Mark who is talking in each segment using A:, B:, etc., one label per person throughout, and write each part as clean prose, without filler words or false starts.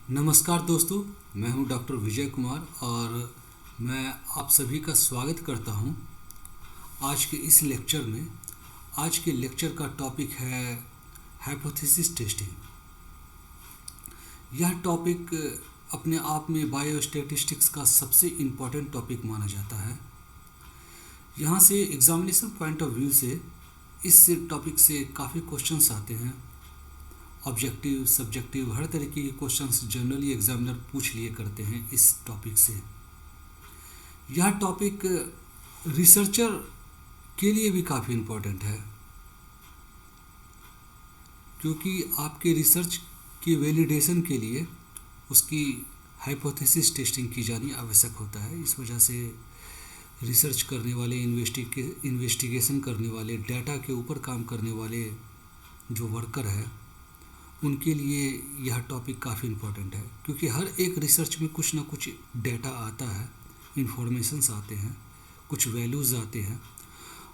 A: नमस्कार दोस्तों, मैं हूं डॉक्टर विजय कुमार और मैं आप सभी का स्वागत करता हूं आज के इस लेक्चर में। आज के लेक्चर का टॉपिक है हाइपोथेसिस टेस्टिंग। यह टॉपिक अपने आप में बायोस्टैटिस्टिक्स का सबसे इम्पॉर्टेंट टॉपिक माना जाता है। यहाँ से एग्जामिनेशन पॉइंट ऑफ व्यू से इस टॉपिक से काफ़ी क्वेश्चंस आते हैं। ऑब्जेक्टिव, सब्जेक्टिव, हर तरीके के क्वेश्चंस जनरली एग्जामिनर पूछ लिए करते हैं इस टॉपिक से। यह टॉपिक रिसर्चर के लिए भी काफ़ी इम्पोर्टेंट है, क्योंकि आपके रिसर्च के वैलिडेशन के लिए उसकी हाइपोथेसिस टेस्टिंग की जानी आवश्यक होता है। इस वजह से रिसर्च करने वाले, इन्वेस्टिगेशन करने वाले, डाटा के ऊपर काम करने वाले जो वर्कर है उनके लिए यह टॉपिक काफ़ी इम्पोर्टेंट है, क्योंकि हर एक रिसर्च में कुछ ना कुछ डाटा आता है, इन्फॉर्मेशंस आते हैं, कुछ वैल्यूज़ आते हैं।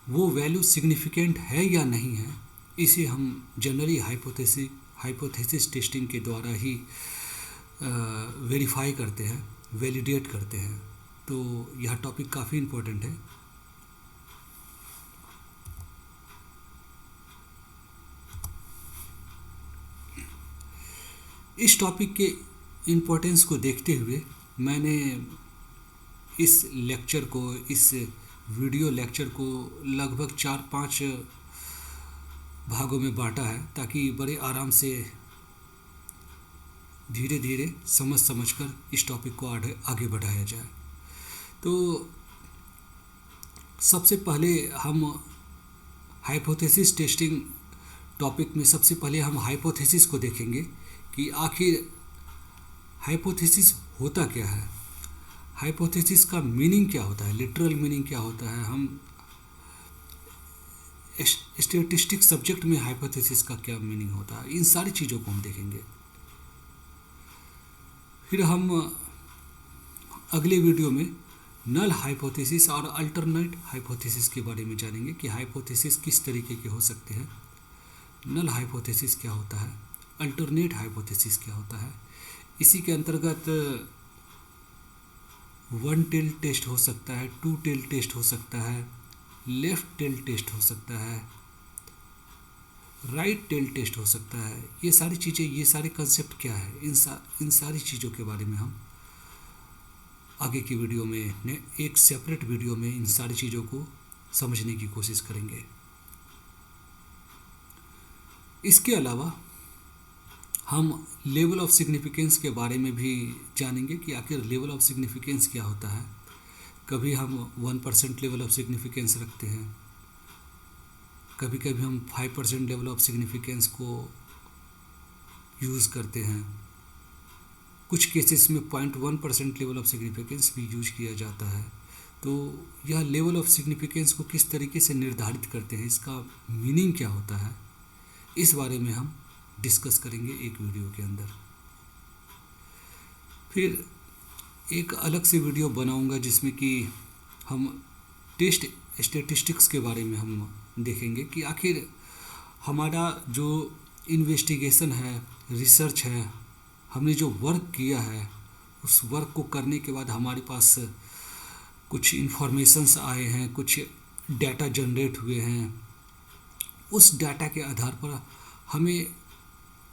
A: वो वैल्यू सिग्निफिकेंट है या नहीं है, इसे हम जनरली हाइपोथेसिस टेस्टिंग के द्वारा ही वेरीफाई करते हैं, वैलिडेट करते हैं। तो यह टॉपिक काफ़ी इम्पोर्टेंट है। इस टॉपिक के इम्पोर्टेंस को देखते हुए मैंने इस लेक्चर को, इस वीडियो लेक्चर को लगभग 4-5 भागों में बांटा है, ताकि बड़े आराम से धीरे धीरे समझ कर इस टॉपिक को आगे बढ़ाया जाए। तो सबसे पहले हम हाइपोथेसिस टेस्टिंग टॉपिक में सबसे पहले हम हाइपोथेसिस को देखेंगे कि आखिर हाइपोथेसिस होता क्या है, हाइपोथेसिस का मीनिंग क्या होता है, लिटरल मीनिंग क्या होता है। हम स्टैटिस्टिक्स सब्जेक्ट में हाइपोथेसिस का क्या मीनिंग होता है, इन सारी चीज़ों को हम देखेंगे। फिर हम अगले वीडियो में नल हाइपोथेसिस और अल्टरनेट हाइपोथेसिस के बारे में जानेंगे कि हाइपोथेसिस किस तरीके के हो सकते हैं, नल हाइपोथेसिस क्या होता है, अल्टरनेट हाइपोथेसिस क्या होता है। इसी के अंतर्गत 1 टेल टेस्ट हो सकता है, 2 टेल टेस्ट हो सकता है, लेफ्ट टेल टेस्ट हो सकता है, राइट टेल टेस्ट हो सकता है। ये सारी चीज़ें, ये सारे कंसेप्ट क्या है, इन सारी चीज़ों के बारे में हम आगे की वीडियो में, एक सेपरेट वीडियो में इन सारी चीज़ों को समझने की कोशिश करेंगे। इसके अलावा हम लेवल ऑफ सिग्निफिकेंस के बारे में भी जानेंगे कि आखिर लेवल ऑफ सिग्निफिकेंस क्या होता है। कभी हम 1% लेवल ऑफ सिग्निफिकेंस रखते हैं, कभी कभी हम 5% लेवल ऑफ सिग्निफिकेंस को यूज़ करते हैं। कुछ केसेस में 0.1% लेवल ऑफ सिग्निफिकेंस भी यूज किया जाता है। तो यह लेवल ऑफ सिग्निफिकेंस को किस तरीके से निर्धारित करते हैं, इसका मीनिंग क्या होता है, इस बारे में हम डिस्कस करेंगे एक वीडियो के अंदर। फिर एक अलग से वीडियो बनाऊंगा जिसमें कि हम टेस्ट स्टैटिस्टिक्स के बारे में हम देखेंगे कि आखिर हमारा जो इन्वेस्टिगेशन है, रिसर्च है, हमने जो वर्क किया है, उस वर्क को करने के बाद हमारे पास कुछ इन्फॉर्मेशंस आए हैं, कुछ डाटा जनरेट हुए हैं। उस डाटा के आधार पर हमें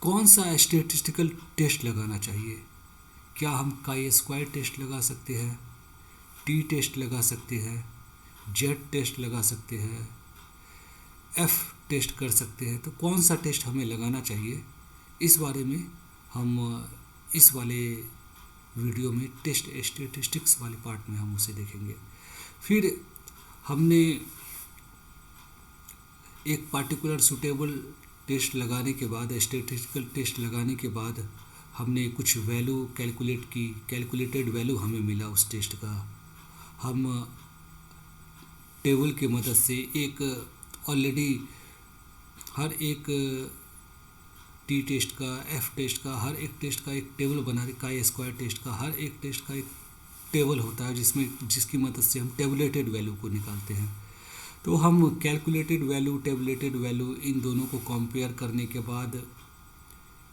A: कौन सा स्टैटिस्टिकल टेस्ट लगाना चाहिए। क्या हम chi-स्क्वायर टेस्ट लगा सकते हैं, टी टेस्ट लगा सकते हैं, जेड टेस्ट लगा सकते हैं, एफ टेस्ट कर सकते हैं। तो कौन सा टेस्ट हमें लगाना चाहिए, इस बारे में हम इस वाले वीडियो में टेस्ट स्टैटिस्टिक्स वाले पार्ट में हम उसे देखेंगे। फिर हमने एक पार्टिकुलर सूटेबल टेस्ट लगाने के बाद, स्टैटिस्टिकल टेस्ट लगाने के बाद हमने कुछ वैल्यू कैलकुलेट की, कैलकुलेटेड वैल्यू हमें मिला उस टेस्ट का। हम टेबल की मदद से एक ऑलरेडी हर एक टी टेस्ट का, एफ टेस्ट का, हर एक टेस्ट का एक टेबल बना के, chi-स्क्वायर टेस्ट का हर एक टेस्ट का एक टेबल होता है जिसकी मदद से हम टेबुलेटेड वैल्यू को निकालते हैं। तो हम कैलकुलेटेड वैल्यू, टेबुलेटेड वैल्यू, इन दोनों को कंपेयर करने के बाद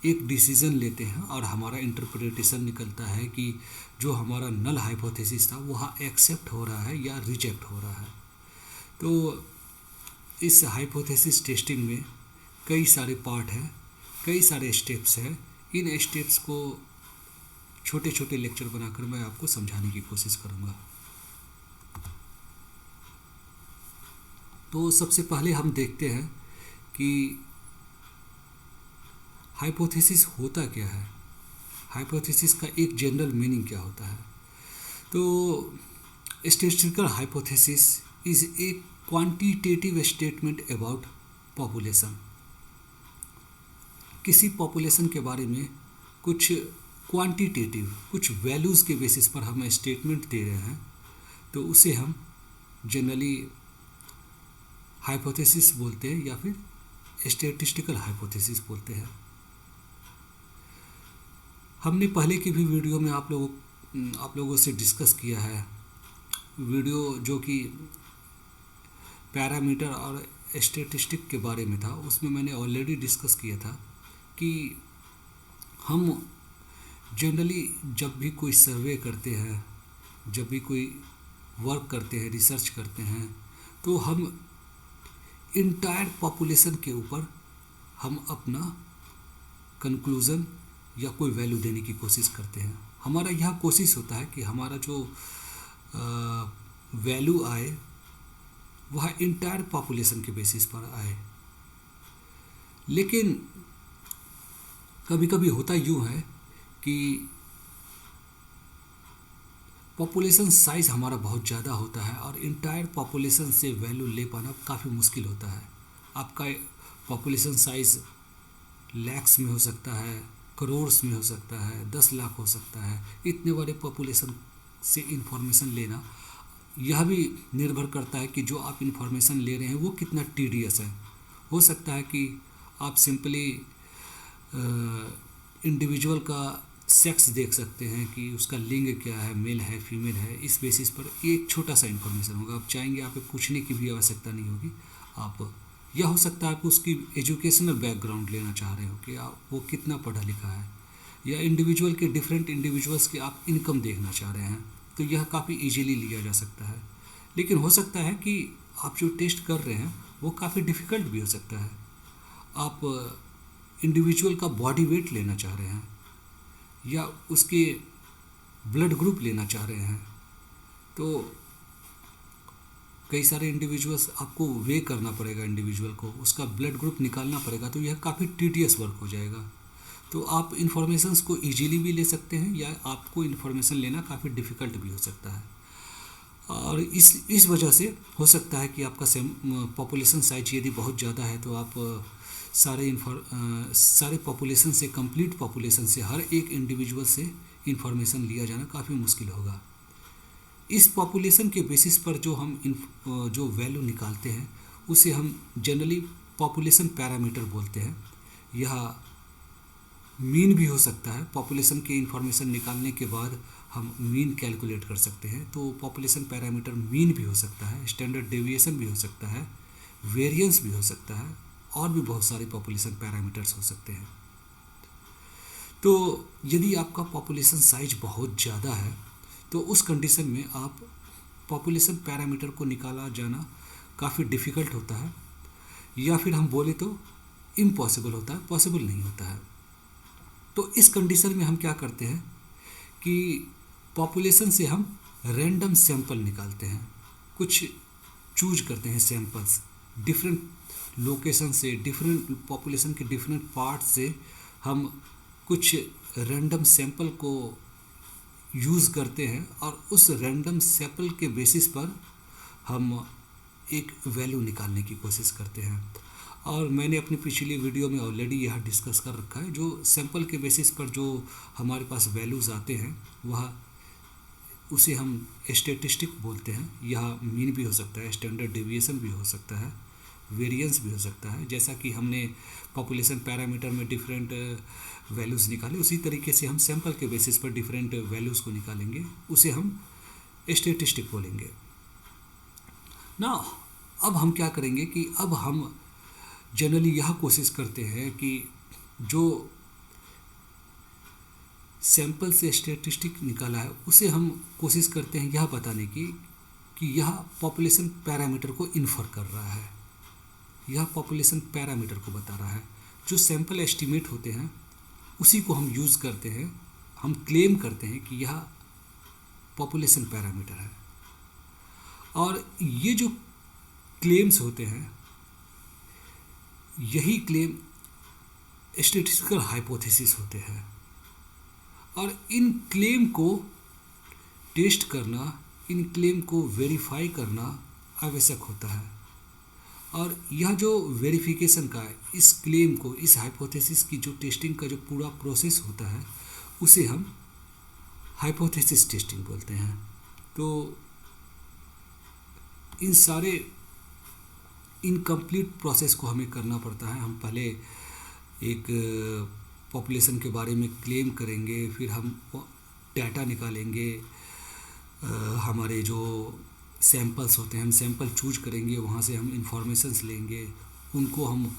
A: एक डिसीजन लेते हैं और हमारा इंटरप्रिटेशन निकलता है कि जो हमारा नल हाइपोथेसिस था वह एक्सेप्ट हो रहा है या रिजेक्ट हो रहा है। तो इस हाइपोथेसिस टेस्टिंग में कई सारे पार्ट हैं, कई सारे स्टेप्स हैं। इन स्टेप्स को छोटे छोटे लेक्चर बनाकर मैं आपको समझाने की कोशिश करूँगा। तो सबसे पहले हम देखते हैं कि हाइपोथेसिस होता क्या है, हाइपोथेसिस का एक जनरल मीनिंग क्या होता है। तो statistical hypothesis is A quantitative statement about population. किसी पॉपुलेशन के बारे में कुछ क्वांटिटेटिव, कुछ वैल्यूज़ के बेसिस पर हम स्टेटमेंट दे रहे हैं, तो उसे हम जनरली हाइपोथेसिस बोलते हैं या फिर स्टैटिस्टिकल हाइपोथेसिस बोलते हैं। हमने पहले की भी वीडियो में आप लोगों से डिस्कस किया है, वीडियो जो कि पैरामीटर और स्टैटिस्टिक के बारे में था। उसमें मैंने ऑलरेडी डिस्कस किया था कि हम जनरली जब भी कोई सर्वे करते हैं, जब भी कोई वर्क करते हैं, रिसर्च करते हैं, तो हम इंटायर पॉपुलेशन के ऊपर हम अपना कंक्लूज़न या कोई वैल्यू देने की कोशिश करते हैं। हमारा यह कोशिश होता है कि हमारा जो वैल्यू आए वह इंटायर पॉपुलेशन के बेसिस पर आए। लेकिन कभी कभी होता यूँ है कि पॉपुलेशन साइज़ हमारा बहुत ज़्यादा होता है और इंटायर पॉपुलेशन से वैल्यू ले पाना काफ़ी मुश्किल होता है। आपका पॉपुलेशन साइज़ लैक्स में हो सकता है, करोड़्स में हो सकता है, 10 लाख हो सकता है। इतने बड़े पॉपुलेशन से इंफॉर्मेशन लेना, यह भी निर्भर करता है कि जो आप इंफॉर्मेशन ले रहे हैं वो कितना टीडियस है। हो सकता है कि आप सिंपली इंडिविजुअल का सेक्स देख सकते हैं कि उसका लिंग क्या है, मेल है, फीमेल है, इस बेसिस पर एक छोटा सा इन्फॉर्मेशन होगा। आप चाहेंगे, आप पूछने की भी आवश्यकता नहीं होगी। आप यह हो सकता है आप उसकी एजुकेशनल बैकग्राउंड लेना चाह रहे हो कि आप वो कितना पढ़ा लिखा है, या इंडिविजुअल के डिफरेंट इंडिविजुअल्स के आप इनकम देखना चाह रहे हैं, तो यह काफ़ी इजीली लिया जा सकता है। लेकिन हो सकता है कि आप जो टेस्ट कर रहे हैं वो काफ़ी डिफ़िकल्ट भी हो सकता है। आप इंडिविजुअल का बॉडी वेट लेना चाह रहे हैं या उसके ब्लड ग्रुप लेना चाह रहे हैं, तो कई सारे इंडिविजुअल्स आपको वे करना पड़ेगा, इंडिविजुअल को उसका ब्लड ग्रुप निकालना पड़ेगा, तो यह काफ़ी टीडियस वर्क हो जाएगा। तो आप इन्फॉर्मेशंस को इजीली भी ले सकते हैं या आपको इन्फॉर्मेशन लेना काफ़ी डिफ़िकल्ट भी हो सकता है। और इस वजह से हो सकता है कि आपका पॉपुलेशन साइज यदि बहुत ज़्यादा है तो आप सारे पॉपुलेशन से, कंप्लीट पॉपुलेशन से, हर एक इंडिविजुअल से इन्फॉर्मेशन लिया जाना काफ़ी मुश्किल होगा। इस पॉपुलेशन के बेसिस पर जो वैल्यू निकालते हैं उसे हम जनरली पॉपुलेशन पैरामीटर बोलते हैं। यह मीन भी हो सकता है। पॉपुलेशन के इन्फॉर्मेशन निकालने के बाद हम मीन कैलकुलेट कर सकते हैं, तो पॉपुलेशन पैरामीटर मीन भी हो सकता है, स्टैंडर्ड डेविएशन भी हो सकता है, वेरिएंस भी हो सकता है, और भी बहुत सारे पॉपुलेशन पैरामीटर्स हो सकते हैं। तो यदि आपका पॉपुलेशन साइज बहुत ज़्यादा है तो उस कंडीशन में आप पॉपुलेशन पैरामीटर को निकाला जाना काफ़ी डिफ़िकल्ट होता है, या फिर हम बोले तो इम्पॉसिबल होता है, पॉसिबल नहीं होता है। तो इस कंडीशन में हम क्या करते हैं कि पॉपुलेशन से हम रैंडम सैंपल निकालते हैं, कुछ चूज करते हैं सैंपल्स डिफरेंट लोकेशन से, डिफरेंट पॉपुलेशन के डिफरेंट पार्ट से हम कुछ रैंडम सैंपल को यूज़ करते हैं और उस रैंडम सैंपल के बेसिस पर हम एक वैल्यू निकालने की कोशिश करते हैं। और मैंने अपनी पिछली वीडियो में ऑलरेडी यह डिस्कस कर रखा है, जो सैंपल के बेसिस पर जो हमारे पास वैल्यूज़ आते हैं वह उसे हम स्टैटिस्टिक बोलते हैं। यह मीन भी हो सकता है, स्टैंडर्ड डेविएशन भी हो सकता है, वेरिएंस भी हो सकता है। जैसा कि हमने पॉपुलेशन पैरामीटर में डिफरेंट वैल्यूज़ निकाले, उसी तरीके से हम सैंपल के बेसिस पर डिफरेंट वैल्यूज़ को निकालेंगे, उसे हम स्टैटिस्टिक बोलेंगे ना। अब हम क्या करेंगे कि अब हम जनरली यह कोशिश करते हैं कि जो सैंपल से स्टैटिस्टिक निकाला है उसे हम कोशिश करते हैं यह बताने की कि यह पॉपुलेशन पैरामीटर को इन्फर कर रहा है, यह पॉपुलेशन पैरामीटर को बता रहा है। जो सैंपल एस्टीमेट होते हैं उसी को हम यूज़ करते हैं, हम क्लेम करते हैं कि यह पॉपुलेशन पैरामीटर है। और ये जो क्लेम्स होते हैं यही क्लेम स्टैटिस्टिकल हाइपोथेसिस होते हैं। और इन क्लेम को टेस्ट करना, इन क्लेम को वेरीफाई करना आवश्यक होता है। और यह जो वेरिफिकेशन का है, इस क्लेम को, इस हाइपोथेसिस की जो टेस्टिंग का जो पूरा प्रोसेस होता है उसे हम हाइपोथेसिस टेस्टिंग बोलते हैं। तो इन सारे इनकम्प्लीट प्रोसेस को हमें करना पड़ता है। हम पहले एक पॉपुलेशन के बारे में क्लेम करेंगे, फिर हम डाटा निकालेंगे, हमारे जो सैंपल्स होते हैं हम सैंपल चूज करेंगे, वहाँ से हम इंफॉर्मेशंस लेंगे, उनको हम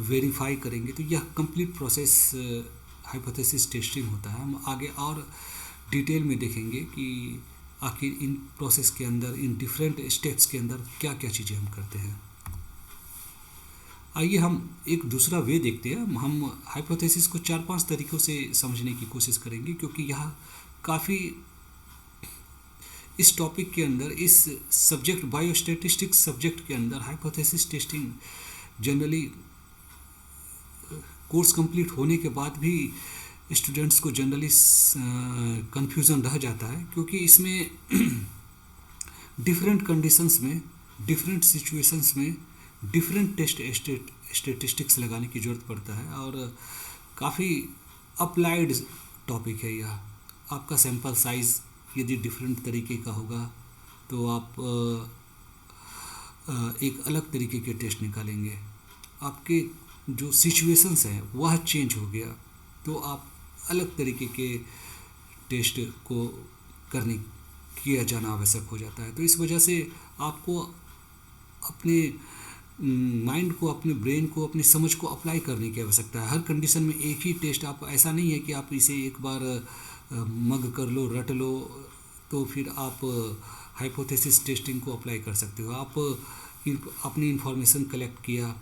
A: वेरीफाई करेंगे। तो यह कंप्लीट प्रोसेस हाइपोथेसिस टेस्टिंग होता है। हम आगे और डिटेल में देखेंगे कि आखिर इन प्रोसेस के अंदर, इन डिफरेंट स्टेप्स के अंदर क्या क्या चीज़ें हम करते हैं। आइए हम एक दूसरा वे देखते हैं। हम हाइपोथेसिस को 4-5 तरीक़ों से समझने की कोशिश करेंगे, क्योंकि यह काफ़ी इस टॉपिक के अंदर, इस सब्जेक्ट बायोस्टैटिस्टिक्स सब्जेक्ट के अंदर hypothesis testing generally course complete होने के बाद भी स्टूडेंट्स को जनरली कन्फ्यूज़न रह जाता है, क्योंकि इसमें डिफरेंट कंडीशंस में, डिफरेंट सिचुएशंस में डिफरेंट टेस्ट स्टैटिस्टिक्स लगाने की ज़रूरत पड़ता है। और काफ़ी अप्लाइड टॉपिक है यह। आपका सैंपल साइज़ यदि डिफरेंट तरीके का होगा तो आप एक अलग तरीके के टेस्ट निकालेंगे। आपके जो सिचुएशंस हैं वह चेंज हो गया तो आप अलग तरीके के टेस्ट को किया जाना आवश्यक हो जाता है। तो इस वजह से आपको अपने माइंड को, अपने ब्रेन को, अपनी समझ को अप्लाई करने की आवश्यकता है। हर कंडीशन में एक ही टेस्ट, आप ऐसा नहीं है कि आप इसे एक बार मग कर लो, रट लो तो फिर आप हाइपोथेसिस टेस्टिंग को अप्लाई कर सकते हो। आप अपनी इंफॉर्मेशन कलेक्ट किया,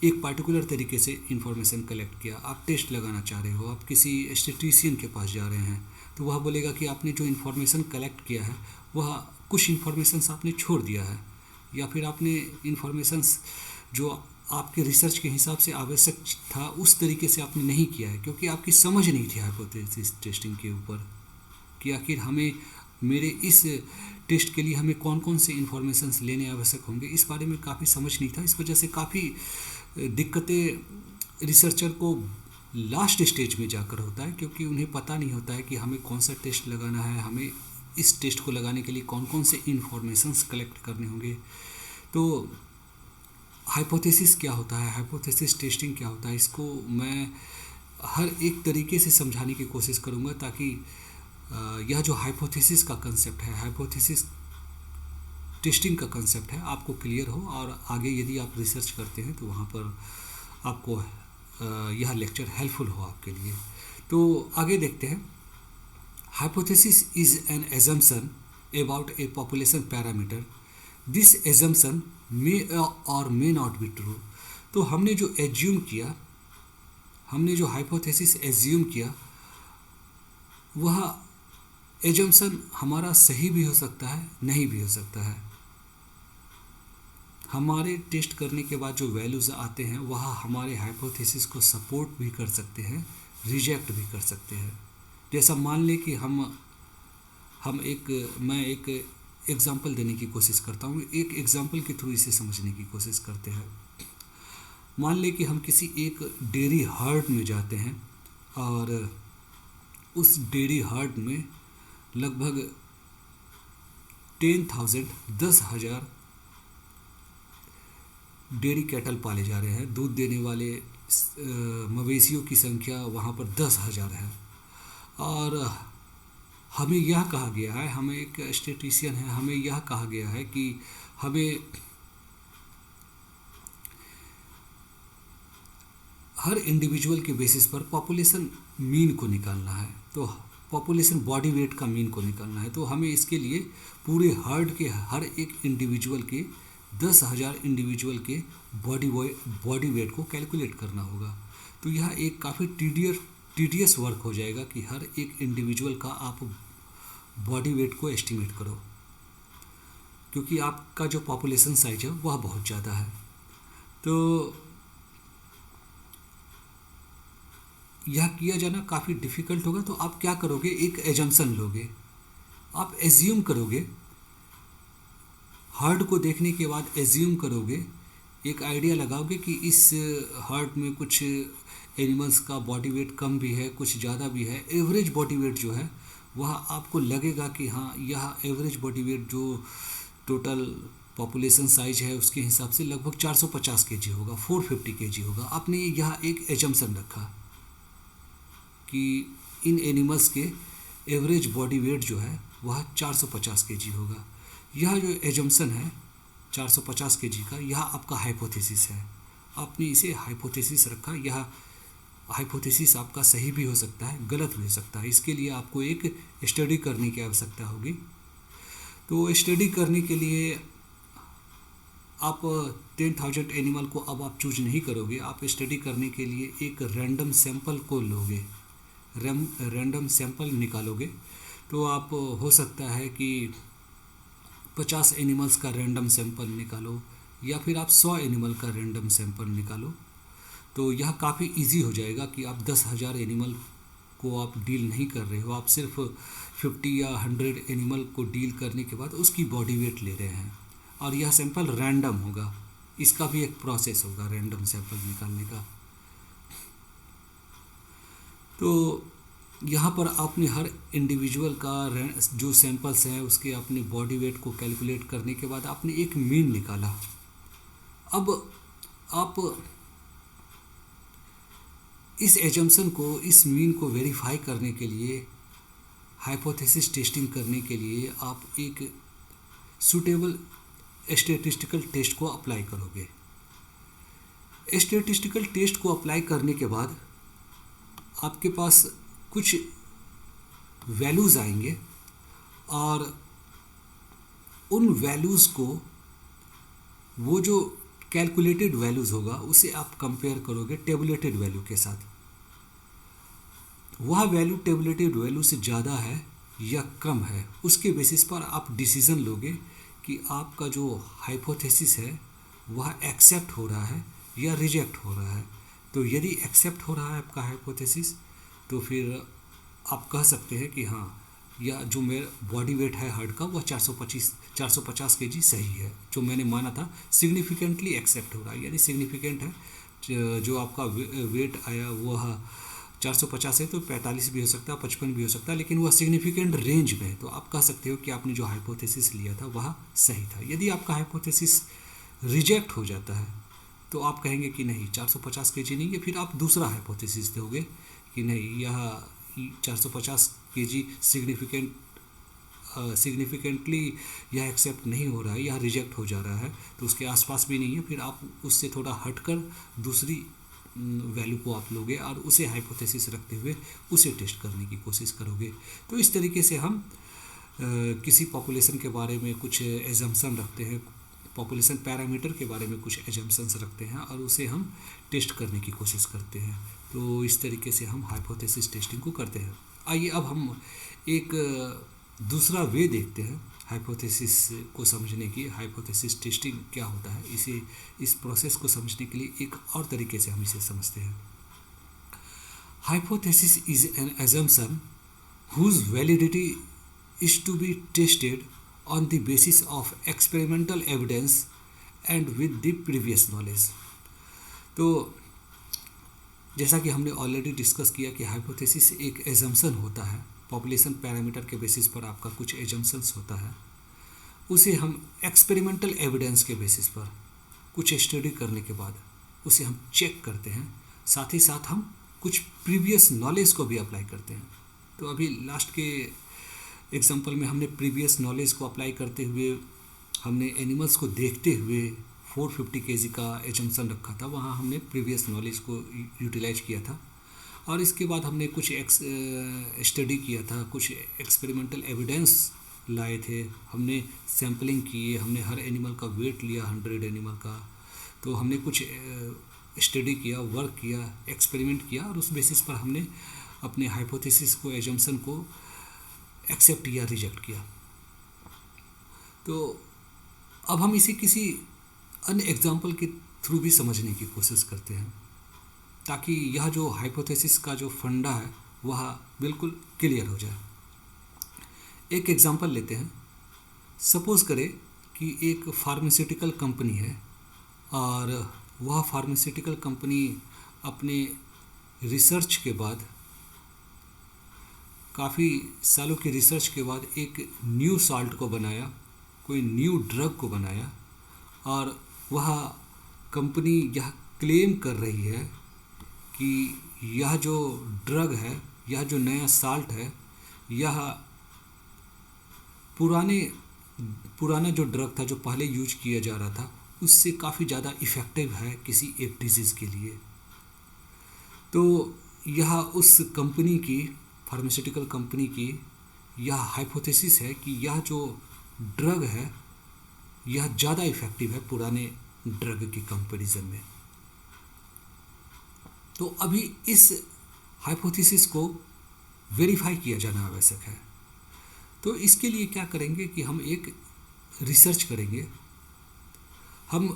A: एक पार्टिकुलर तरीके से इंफॉर्मेशन कलेक्ट किया, आप टेस्ट लगाना चाह रहे हो, आप किसी स्टैटिस्टिशियन के पास जा रहे हैं तो वह बोलेगा कि आपने जो इंफॉर्मेशन कलेक्ट किया है वह कुछ इंफॉर्मेशंस आपने छोड़ दिया है, या फिर आपने इंफॉर्मेशंस जो आपके रिसर्च के हिसाब से आवश्यक था उस तरीके से आपने नहीं किया है, क्योंकि आपकी समझ नहीं थी हाइपोथेसिस टेस्टिंग के ऊपर कि आखिर हमें, मेरे इस टेस्ट के लिए हमें कौन कौन से इंफॉर्मेशंस लेने आवश्यक होंगे, इस बारे में काफ़ी समझ नहीं था। इस वजह से काफ़ी दिक्कतें रिसर्चर को लास्ट स्टेज में जाकर होता है, क्योंकि उन्हें पता नहीं होता है कि हमें कौन सा टेस्ट लगाना है, हमें इस टेस्ट को लगाने के लिए कौन कौन से इंफॉर्मेशंस कलेक्ट करने होंगे। तो हाइपोथेसिस क्या होता है, हाइपोथेसिस टेस्टिंग क्या होता है, इसको मैं हर एक तरीके से समझाने की कोशिश करूँगा ताकि यह जो हाइपोथेसिस का कंसेप्ट है, हाइपोथेसिस टेस्टिंग का कंसेप्ट है, आपको क्लियर हो और आगे यदि आप रिसर्च करते हैं तो वहाँ पर आपको यह लेक्चर हेल्पफुल हो आपके लिए। तो आगे देखते हैं। Hypothesis is an assumption about a population parameter. This assumption may और मे नॉट बी ट्रू। तो हमने जो एज्यूम किया, हमने जो हाइपोथेसिस एज्यूम किया, वह एजम्पशन हमारा सही भी हो सकता है, नहीं भी हो सकता है। हमारे टेस्ट करने के बाद जो वैल्यूज़ आते हैं वह हमारे हाइपोथेसिस को सपोर्ट भी कर सकते हैं, रिजेक्ट भी कर सकते हैं। जैसा मान लें कि मैं एक एग्जांपल देने की कोशिश करता हूँ, एक एग्जांपल के थ्रू इसे समझने की कोशिश करते हैं। मान लें कि हम किसी एक डेयरी हर्ड में जाते हैं और उस डेयरी हर्ड में लगभग 10,000 डेयरी कैटल पाले जा रहे हैं। दूध देने वाले मवेशियों की संख्या वहाँ पर 10,000 है। और हमें यह कहा गया है, हमें एक स्टैटिस्टिशियन है, हमें यह कहा गया है कि हमें हर इंडिविजुअल के बेसिस पर पॉपुलेशन मीन को निकालना है। तो पॉपुलेशन बॉडी वेट का मीन को निकालना है। तो हमें इसके लिए पूरे हर्ड के हर एक इंडिविजुअल के 10,000 इंडिविजुअल के बॉडी वेट को कैलकुलेट करना होगा। तो यह एक काफ़ी टीडियस वर्क हो जाएगा कि हर एक इंडिविजुअल का आप बॉडी वेट को एस्टिमेट करो, क्योंकि आपका जो पॉपुलेशन साइज है वह बहुत ज़्यादा है। तो यह किया जाना काफ़ी डिफ़िकल्ट होगा। तो आप क्या करोगे, एक एजम्पशन लोगे, आप एज्यूम करोगे, हर्ड को देखने के बाद एज्यूम करोगे, एक आइडिया लगाओगे कि इस हर्ड में कुछ एनिमल्स का बॉडी वेट कम भी है, कुछ ज़्यादा भी है। एवरेज बॉडी वेट जो है वह आपको लगेगा कि हाँ, यह एवरेज बॉडी वेट जो टोटल पॉपुलेशन साइज है उसके हिसाब से लगभग 450 केजी होगा, 450 केजी होगा। आपने यह एक एजम्पशन रखा कि इन एनिमल्स के एवरेज बॉडी वेट जो है वह 450 केजी होगा। यह जो एजम्पशन है 450 केजी का, यह आपका हाइपोथेसिस है। आपने इसे हाइपोथेसिस रखा। यह हाइपोथेसिस आपका सही भी हो सकता है, गलत भी हो सकता है। इसके लिए आपको एक स्टडी करने की आवश्यकता होगी। तो स्टडी करने के लिए आप 10,000 एनिमल को अब आप चूज नहीं करोगे। आप स्टडी करने के लिए एक रैंडम सैंपल को लोगे, रैंडम सैंपल निकालोगे। तो आप हो सकता है कि 50 एनिमल्स का रैंडम सैंपल निकालो या फिर आप 100 एनिमल का रैंडम सैंपल निकालो। तो यह काफ़ी इजी हो जाएगा कि आप 10,000 एनिमल को आप डील नहीं कर रहे हो, आप सिर्फ 50 या 100 एनिमल को डील करने के बाद उसकी बॉडी वेट ले रहे हैं, और यह सैंपल रैंडम होगा। इसका भी एक प्रोसेस होगा रैंडम सैंपल निकालने का। तो यहाँ पर आपने हर इंडिविजुअल का जो सैंपल्स हैं उसके अपने बॉडी वेट को कैलकुलेट करने के बाद आपने एक मीन निकाला। अब आप इस एजम्पशन को, इस मीन को वेरीफाई करने के लिए, हाइपोथेसिस टेस्टिंग करने के लिए आप एक सूटेबल स्टैटिस्टिकल टेस्ट को अप्लाई करोगे। स्टैटिस्टिकल टेस्ट को अप्लाई करने के बाद आपके पास कुछ वैल्यूज़ आएंगे, और उन वैल्यूज़ को, वो जो कैलकुलेटेड वैल्यूज़ होगा उसे आप कंपेयर करोगे टेबुलेटेड वैल्यू के साथ। वह वैल्यू टेबुलेटेड वैल्यू से ज़्यादा है या कम है, उसके बेसिस पर आप डिसीज़न लोगे कि आपका जो हाइपोथेसिस है वह एक्सेप्ट हो रहा है या रिजेक्ट हो रहा है। तो यदि एक्सेप्ट हो रहा है आपका हाइपोथेसिस, तो फिर आप कह सकते हैं कि हाँ, या जो मेरा बॉडी वेट है हर्ड का वह 450 केजी सही है, जो मैंने माना था सिग्निफिकेंटली एक्सेप्ट हो रहा है, यानी सिग्निफिकेंट है। जो आपका वेट आया वह 450 है, तो 45 भी हो सकता है, 55 भी हो सकता है, लेकिन वह सिग्निफिकेंट रेंज में है। तो आप कह सकते हो कि आपने जो हाइपोथेसिस लिया था वह सही था। यदि आपका हाइपोथेसिस रिजेक्ट हो जाता है तो आप कहेंगे कि नहीं, 450 केजी नहीं है, फिर आप दूसरा हाइपोथेसिस दोगे कि नहीं, यह 450 केजी सिग्निफिकेंटली यह एक्सेप्ट नहीं हो रहा है, यह रिजेक्ट हो जा रहा है, तो उसके आसपास भी नहीं है। फिर आप उससे थोड़ा हटकर दूसरी वैल्यू को आप लोगे और उसे हाइपोथेसिस रखते हुए उसे टेस्ट करने की कोशिश करोगे। तो इस तरीके से हम किसी पॉपुलेशन के बारे में कुछ एजम्पशन रखते हैं, पॉपुलेशन पैरामीटर के बारे में कुछ एजम्पशंस रखते हैं और उसे हम टेस्ट करने की कोशिश करते हैं। तो इस तरीके से हम हाइपोथेसिस टेस्टिंग को करते हैं। आइए अब हम एक दूसरा वे देखते हैं हाइपोथेसिस को समझने की। हाइपोथेसिस टेस्टिंग क्या होता है, इस प्रोसेस को समझने के लिए एक और तरीके से हम इसे समझते हैं। Hypothesis is an assumption whose validity is to be tested on the basis of experimental evidence and with the previous knowledge। तो जैसा कि हमने ऑलरेडी डिस्कस किया कि हाइपोथेसिस एक एजम्पशन होता है, पॉपुलेशन पैरामीटर के बेसिस पर आपका कुछ एजम्पशंस होता है, उसे हम एक्सपेरिमेंटल एविडेंस के बेसिस पर कुछ स्टडी करने के बाद उसे हम चेक करते हैं। साथ ही साथ हम कुछ प्रीवियस नॉलेज को भी अप्लाई करते हैं। तो अभी लास्ट के एग्जांपल में हमने प्रीवियस नॉलेज को अप्लाई करते हुए हमने एनिमल्स को देखते हुए 450 केजी का एजम्पशन रखा था, वहाँ हमने प्रीवियस नॉलेज को यूटिलाइज किया था। और इसके बाद हमने कुछ स्टडी किया था, कुछ एक्सपेरिमेंटल एविडेंस लाए थे, हमने सैम्पलिंग किए, हमने हर एनिमल का वेट लिया, 100 एनिमल का। तो हमने कुछ स्टडी किया, वर्क किया, एक्सपेरिमेंट किया, और उस बेसिस पर हमने अपने हाइपोथेसिस को, एजम्पशन को एक्सेप्ट या रिजेक्ट किया। तो अब हम इसे किसी अन्य एग्जाम्पल के थ्रू भी समझने की कोशिश करते हैं, ताकि यह जो हाइपोथेसिस का जो फंडा है वह बिल्कुल क्लियर हो जाए। एक एग्जाम्पल लेते हैं। सपोज़ करें कि एक फार्मास्यूटिकल कंपनी है, और वह फार्मास्यूटिकल कंपनी अपने रिसर्च के बाद, काफ़ी सालों की रिसर्च के बाद एक न्यू साल्ट को बनाया, कोई न्यू ड्रग को बनाया, और वह कंपनी यह क्लेम कर रही है कि यह जो ड्रग है, यह जो नया साल्ट है, यह पुराना जो ड्रग था जो पहले यूज किया जा रहा था उससे काफ़ी ज़्यादा इफ़ेक्टिव है किसी एक डिजीज़ के लिए। तो यह उस कंपनी की, फार्मास्यूटिकल कंपनी की यह हाइपोथेसिस है कि यह जो ड्रग है यह ज़्यादा इफ़ेक्टिव है पुराने ड्रग के कंपैरिजन में। तो अभी इस हाइपोथेसिस को वेरीफाई किया जाना आवश्यक है। तो इसके लिए क्या करेंगे कि हम एक रिसर्च करेंगे। हम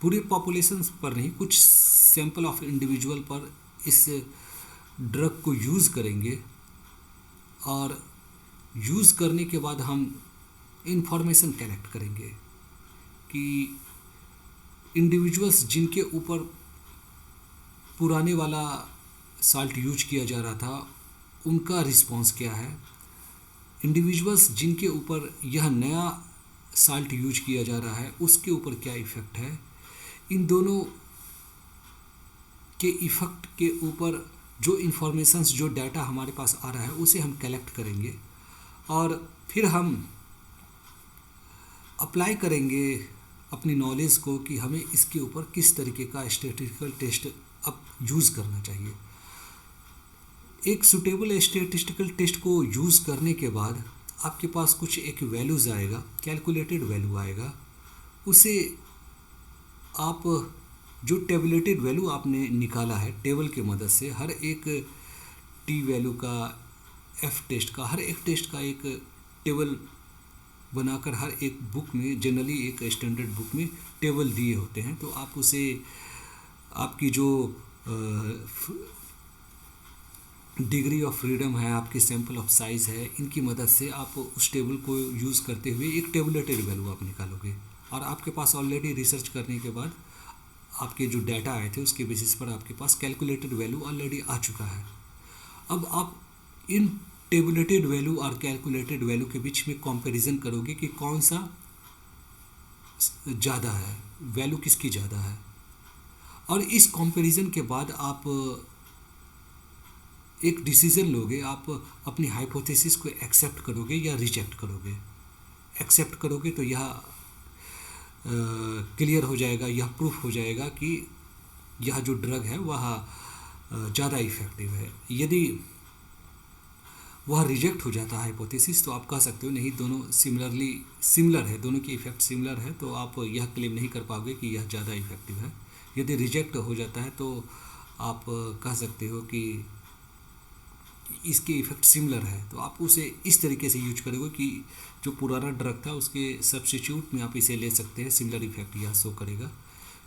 A: पूरे पॉपुलेशन पर नहीं, कुछ सैंपल ऑफ इंडिविजुअल पर इस ड्रग को यूज़ करेंगे, और यूज़ करने के बाद हम इंफॉर्मेशन कलेक्ट करेंगे कि इंडिविजुअल्स जिनके ऊपर पुराने वाला साल्ट यूज किया जा रहा था उनका रिस्पॉन्स क्या है, इंडिविजुअल्स जिनके ऊपर यह नया साल्ट यूज किया जा रहा है उसके ऊपर क्या इफ़ेक्ट है। इन दोनों के इफ़ेक्ट के ऊपर जो इन्फॉर्मेशंस, जो डाटा हमारे पास आ रहा है उसे हम कलेक्ट करेंगे, और फिर हम अप्लाई करेंगे अपनी नॉलेज को कि हमें इसके ऊपर किस तरीके का स्टैटिस्टिकल टेस्ट अब यूज़ करना चाहिए। एक सुटेबल स्टैटिस्टिकल टेस्ट को यूज़ करने के बाद आपके पास कुछ एक वैल्यूज़ आएगा, कैलकुलेटेड वैल्यू आएगा। उसे आप जो टेबुलेटेड वैल्यू आपने निकाला है टेबल की मदद से, हर एक टी वैल्यू का, एफ टेस्ट का, हर एक टेस्ट का एक टेबल बनाकर हर एक बुक में, जनरली एक स्टैंडर्ड बुक में टेबल दिए होते हैं। तो आप उसे, आपकी जो डिग्री ऑफ फ्रीडम है, आपकी सैंपल ऑफ साइज़ है, इनकी मदद से आप उस टेबल को यूज़ करते हुए एक टेबुलेटेड वैल्यू आप निकालोगे। और आपके पास ऑलरेडी रिसर्च करने के बाद आपके जो डाटा आए थे उसके बेसिस पर आपके पास कैलकुलेटेड वैल्यू ऑलरेडी आ चुका है। अब आप इन टेबुलेटेड वैल्यू और कैलकुलेटेड वैल्यू के बीच में कंपैरिजन करोगे कि कौन सा ज़्यादा है, वैल्यू किसकी ज़्यादा है, और इस कंपैरिजन के बाद आप एक डिसीज़न लोगे। आप अपनी हाइपोथेसिस को एक्सेप्ट करोगे या रिजेक्ट करोगे। एक्सेप्ट करोगे तो यह क्लियर हो जाएगा, यह प्रूफ हो जाएगा कि यह जो ड्रग है वह ज़्यादा इफ़ेक्टिव है। यदि वह रिजेक्ट हो जाता है हाइपोथेसिस, तो आप कह सकते हो नहीं, दोनों सिमिलर है, दोनों की इफ़ेक्ट सिमिलर है, तो आप यह क्लेम नहीं कर पाओगे कि यह ज़्यादा इफ़ेक्टिव है। यदि रिजेक्ट हो जाता है तो आप कह सकते हो कि इसके इफ़ेक्ट सिमिलर है, तो आप उसे इस तरीके से यूज करोगे कि जो पुराना ड्रग था उसके सब्स्टिट्यूट में आप इसे ले सकते हैं, सिमिलर इफ़ेक्ट यह शो करेगा।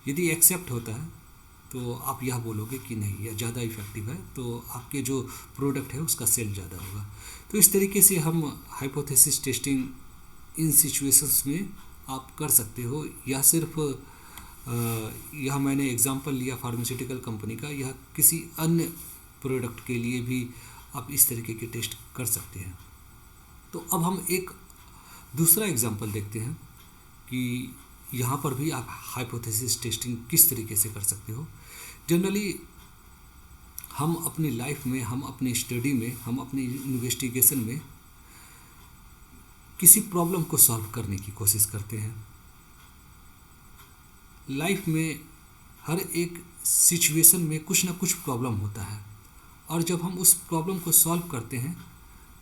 A: यदि एक्सेप्ट होता है तो आप यह बोलोगे कि नहीं, यह ज़्यादा इफ़ेक्टिव है, तो आपके जो प्रोडक्ट है उसका सेल ज़्यादा होगा। तो इस तरीके से हम हाइपोथेसिस टेस्टिंग इन सिचुएशंस में आप कर सकते हो। यह सिर्फ यह मैंने एग्जांपल लिया फार्मास्यूटिकल कंपनी का, यह किसी अन्य प्रोडक्ट के लिए भी आप इस तरीके के टेस्ट कर सकते हैं। तो अब हम एक दूसरा एग्जांपल देखते हैं कि यहाँ पर भी आप हाइपोथेसिस टेस्टिंग किस तरीके से कर सकते हो। जनरली हम अपनी लाइफ में, हम अपनी स्टडी में, हम अपनी इन्वेस्टिगेशन में किसी प्रॉब्लम को सॉल्व करने की कोशिश करते हैं। लाइफ में हर एक सिचुएशन में कुछ ना कुछ प्रॉब्लम होता है, और जब हम उस प्रॉब्लम को सॉल्व करते हैं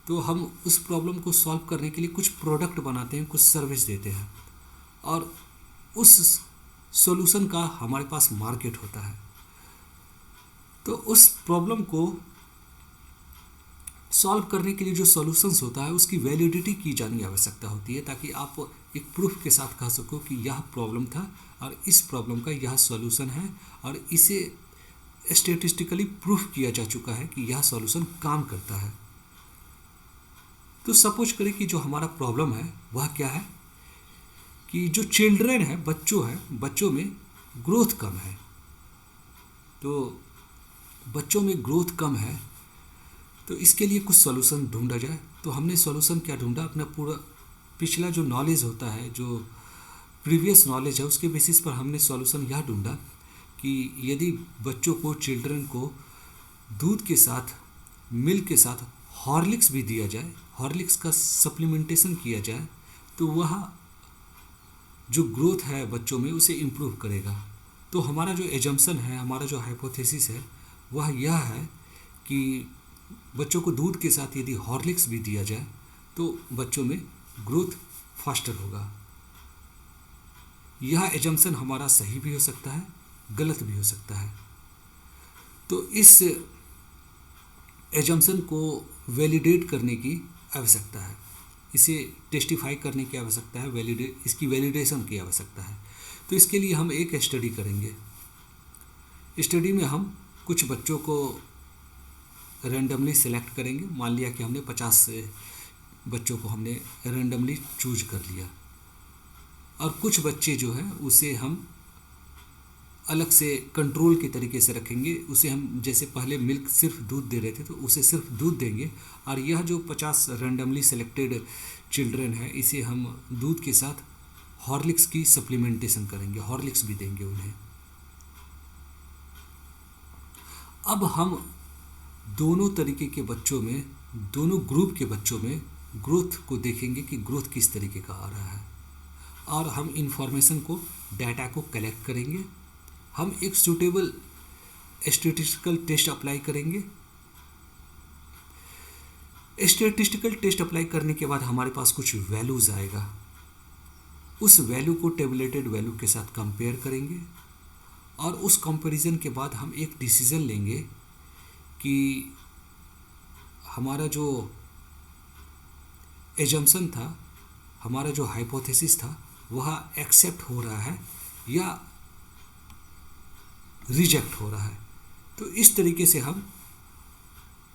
A: तो हम उस प्रॉब्लम को सॉल्व करने के लिए कुछ प्रोडक्ट बनाते हैं, कुछ सर्विस देते हैं, और उस सॉल्यूशन का हमारे पास मार्केट होता है। तो उस प्रॉब्लम को सॉल्व करने के लिए जो सॉल्यूशंस होता है उसकी वैलिडिटी की जानी आवश्यकता होती है, ताकि आप एक प्रूफ के साथ कह सको कि यह प्रॉब्लम था और इस प्रॉब्लम का यह सॉल्यूशन है, और इसे स्टैटिस्टिकली प्रूफ किया जा चुका है कि यह सॉल्यूशन काम करता है। तो सपोज करें कि जो हमारा प्रॉब्लम है वह क्या है कि जो चिल्ड्रन है, बच्चों में ग्रोथ कम है। तो बच्चों में ग्रोथ कम है, तो इसके लिए कुछ सॉल्यूशन ढूंढा जाए। तो हमने सॉल्यूशन क्या ढूंढा, अपना पूरा पिछला जो नॉलेज होता है, जो प्रीवियस नॉलेज है, उसके बेसिस पर हमने सॉल्यूशन यह ढूंढा कि यदि बच्चों को, चिल्ड्रन को दूध के साथ, मिल्क के साथ हॉर्लिक्स भी दिया जाए, हॉर्लिक्स का सप्लीमेंटेशन किया जाए, तो वह जो ग्रोथ है बच्चों में उसे इम्प्रूव करेगा। तो हमारा जो एजम्पशन है, हमारा जो हाइपोथेसिस है वह यह है कि बच्चों को दूध के साथ यदि हॉर्लिक्स भी दिया जाए तो बच्चों में ग्रोथ फास्टर होगा। यह एजम्पशन हमारा सही भी हो सकता है, गलत भी हो सकता है। तो इस एजम्पशन को वैलिडेट करने की आवश्यकता है, इसे टेस्टिफाई करने की आवश्यकता है, इसकी वैलिडेशन की आवश्यकता है। तो इसके लिए हम एक स्टडी करेंगे। स्टडी में हम कुछ बच्चों को रैंडमली सेलेक्ट करेंगे। मान लिया कि हमने 50 बच्चों को हमने रैंडमली चूज कर लिया, और कुछ बच्चे जो हैं उसे हम अलग से कंट्रोल के तरीके से रखेंगे। उसे हम जैसे पहले मिल्क सिर्फ दूध दे रहे थे तो उसे सिर्फ दूध देंगे, और यह जो 50 रैंडमली सेलेक्टेड चिल्ड्रन है इसे हम दूध के साथ हॉर्लिक्स की सप्लीमेंटेशन करेंगे, हॉर्लिक्स भी देंगे उन्हें। अब हम दोनों तरीके के बच्चों में, दोनों ग्रुप के बच्चों में ग्रोथ को देखेंगे कि ग्रोथ किस तरीके का आ रहा है, और हम इंफॉर्मेशन को, डाटा को कलेक्ट करेंगे। हम एक सूटेबल स्टैटिस्टिकल टेस्ट अप्लाई करेंगे। स्टैटिस्टिकल टेस्ट अप्लाई करने के बाद हमारे पास कुछ वैल्यूज़ आएगा, उस वैल्यू को टेबुलेटेड वैल्यू के साथ कंपेयर करेंगे, और उस कंपैरिजन के बाद हम एक डिसीजन लेंगे कि हमारा जो एजम्पशन था, हमारा जो हाइपोथेसिस था, वह एक्सेप्ट हो रहा है या रिजेक्ट हो रहा है। तो इस तरीके से हम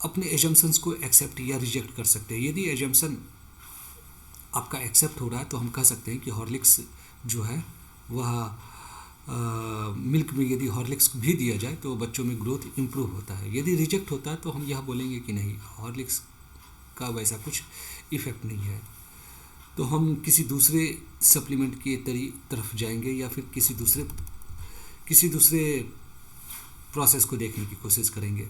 A: अपने एजम्पशंस को एक्सेप्ट या रिजेक्ट कर सकते हैं। यदि एजम्पशन आपका एक्सेप्ट हो रहा है तो हम कह सकते हैं कि हॉर्लिक्स जो है वह मिल्क में यदि हॉर्लिक्स भी दिया जाए तो बच्चों में ग्रोथ इम्प्रूव होता है। यदि रिजेक्ट होता है तो हम यह बोलेंगे कि नहीं, हॉर्लिक्स का वैसा कुछ इफ़ेक्ट नहीं है। तो हम किसी दूसरे सप्लीमेंट की तरफ जाएंगे, या फिर किसी दूसरे प्रोसेस को देखने की कोशिश करेंगे।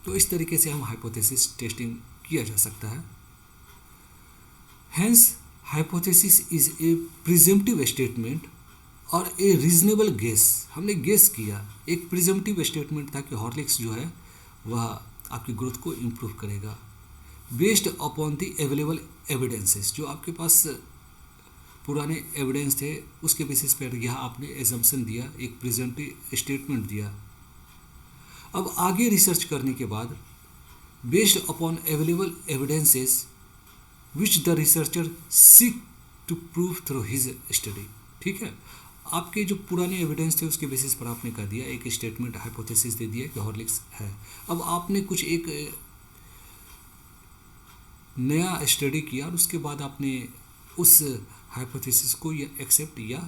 A: तो इस तरीके से हम हाइपोथेसिस टेस्टिंग किया जा सकता है। Hence hypothesis is a presumptive statement और ए रीजनेबल गेस। हमने गेस किया, एक प्रिजम्पटिव स्टेटमेंट था कि हॉर्लिक्स जो है वह आपकी ग्रोथ को इम्प्रूव करेगा, based upon the available evidences. जो आपके पास पुराने एविडेंस थे उसके बेसिस पर यह आपने एजम्पशन दिया, एक प्रिजम्पटिव स्टेटमेंट दिया। अब आगे रिसर्च करने के बाद, based upon available evidences which the researcher seek to prove through his study. ठीक है, आपके जो पुराने एविडेंस थे उसके बेसिस पर आपने कह दिया, एक स्टेटमेंट, हाइपोथेसिस दे दिया कि हॉर्लिक्स है। अब आपने कुछ एक नया स्टडी किया और उसके बाद आपने उस हाइपोथेसिस को या एक्सेप्ट या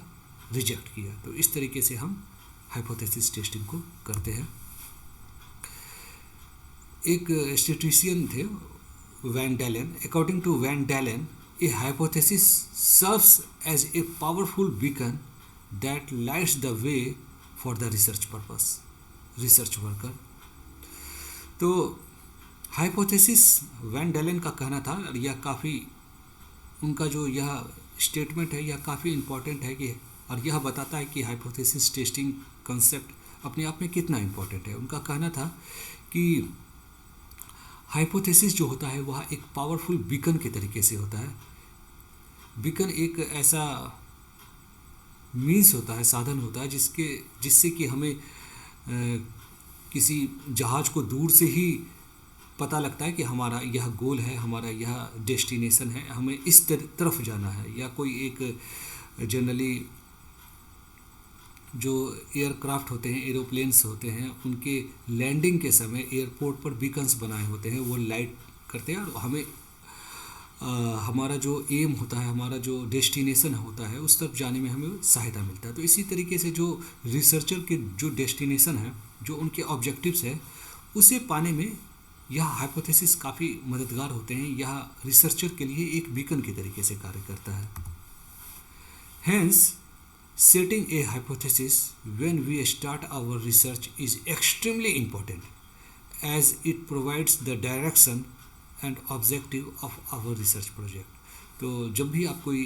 A: रिजेक्ट किया। तो इस तरीके से हम हाइपोथेसिस टेस्टिंग को करते हैं। एक स्टैटिस्टिशियन थे Van Dalen. According to Van Dalen, a hypothesis serves as a powerful beacon that lights the way for the research purpose, research worker. तो हाइपोथेसिस वैन डैलेन का कहना था, यह काफ़ी, उनका जो यह स्टेटमेंट है यह काफ़ी इम्पॉर्टेंट है कि, और यह बताता है कि हाइपोथेसिस टेस्टिंग कंसेप्ट अपने आप में कितना इम्पोर्टेंट है। उनका कहना था कि हाइपोथेसिस जो होता है वह एक पावरफुल बीकन के तरीके से होता है। बीकन एक ऐसा मीन्स होता है, साधन होता है जिससे कि हमें किसी जहाज़ को दूर से ही पता लगता है कि हमारा यह गोल है, हमारा यह डेस्टिनेशन है, हमें इस तरफ जाना है। या कोई एक जनरली जो एयरक्राफ्ट होते हैं, एरोप्लेन्स होते हैं, उनके लैंडिंग के समय एयरपोर्ट पर बीकन्स बनाए होते हैं, वो लाइट करते हैं और हमें हमारा जो एम होता है, हमारा जो डेस्टिनेशन होता है, उस तरफ जाने में हमें सहायता मिलता है। तो इसी तरीके से जो रिसर्चर के जो डेस्टिनेशन है, जो उनके ऑब्जेक्टिव्स है, उसे पाने में यह हाइपोथेसिस काफ़ी मददगार होते हैं। यह रिसर्चर के लिए एक बीकन के तरीके से कार्य करता है। Hence setting a hypothesis when we start our research is extremely important as it provides the direction and objective of our research project। तो जब भी आप कोई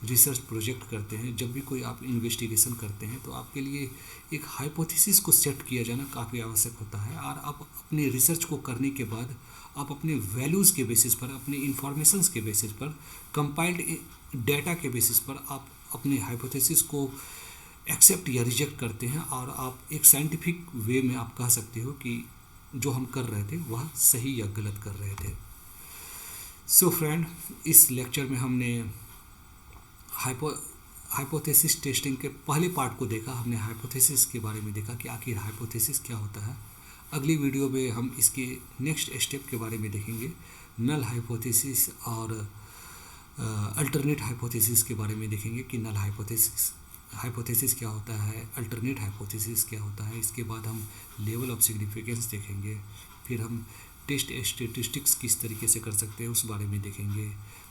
A: रिसर्च प्रोजेक्ट करते हैं, जब भी कोई आप इन्वेस्टिगेशन करते हैं, तो आपके लिए एक हाइपोथेसिस को सेट किया जाना काफ़ी आवश्यक होता है। और आप अपने रिसर्च को करने के बाद आप अपने वैल्यूज़ के बेसिस पर, अपने इंफॉर्मेशंस के बेसिस पर, कंपाइल्ड डेटा के बेसिस पर आप अपने हाइपोथेसिस को एक्सेप्ट या रिजेक्ट करते हैं। और आप एक साइंटिफिक वे में आप कह सकते हो कि जो हम कर रहे थे वह सही या गलत कर रहे थे। सो फ्रेंड, इस लेक्चर में हमने हाइपोथेसिस टेस्टिंग के पहले पार्ट को देखा। हमने हाइपोथेसिस के बारे में देखा कि आखिर हाइपोथेसिस क्या होता है। अगली वीडियो में हम इसके नेक्स्ट स्टेप के बारे में देखेंगे, नल हाइपोथेसिस और अल्टरनेट हाइपोथेसिस के बारे में देखेंगे कि नल हाइपोथेसिस क्या होता है, अल्टरनेट हाइपोथेसिस क्या होता है। इसके बाद हम लेवल ऑफ सिग्निफिकेंस देखेंगे। फिर हम टेस्ट स्टैटिस्टिक्स किस तरीके से कर सकते हैं उस बारे में देखेंगे।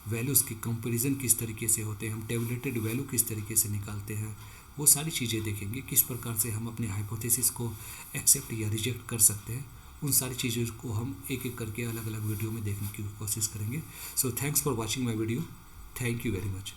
A: वैल्यूज़ की कंपैरिजन किस तरीके से होते हैं, हम टेबुलेटेड वैल्यू किस तरीके से निकालते हैं, वो सारी चीज़ें देखेंगे। किस प्रकार से हम अपने हाइपोथेसिस को एक्सेप्ट या रिजेक्ट कर सकते हैं, उन सारी चीज़ों को हम एक एक करके अलग अलग वीडियो में देखने की कोशिश करेंगे। So thanks for watching my video. Thank you very much.